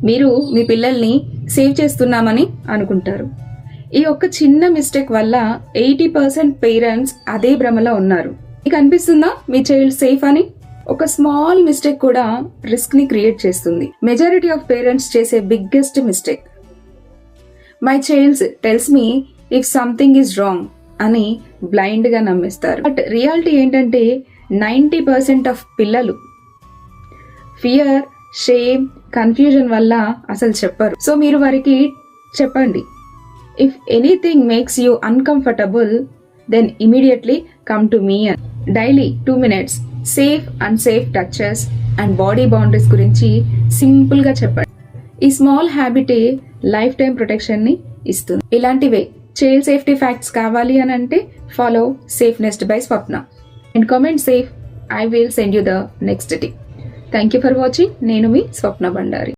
మీరు మీ పిల్లల్ని సేవ్ చేస్తున్నామని అనుకుంటారు. ఈ ఒక్క చిన్న మిస్టేక్ వల్ల 80% పేరెంట్స్ అదే భ్రమలో ఉన్నారు. మీకు అనిపిస్తుందా మీ చైల్డ్ సేఫ్ అని? ఒక స్మాల్ మిస్టేక్ కూడా రిస్క్ ని క్రియేట్ చేస్తుంది. మెజారిటీ ఆఫ్ పేరెంట్స్ చేసే biggest mistake, my child tells me if something is wrong అని బ్లైండ్ గా నమ్మిస్తారు. బట్ రియాలిటీ ఏంటంటే 90% ఆఫ్ పిల్లలు ఫియర్, షేమ్, కన్ఫ్యూజన్ వల్ల అసలు చెప్పరు. సో మీరు వారికి చెప్పండి, if anything makes you uncomfortable then immediately come to me. Daily 2 minutes safe and safe touches and body boundaries గురించి సింపుల్ గా చెప్పండి. ఈ small habit life time protection ని ఇస్తుంది. ఇలాంటివే చైల్డ్ సేఫ్టీ ఫ్యాక్ట్స్ కావాలి అని అంటే follow safe nest by Swapna and comment safe. I will send you the next tip. Thank you for watching. నేను మీ స్వప్న బండారి.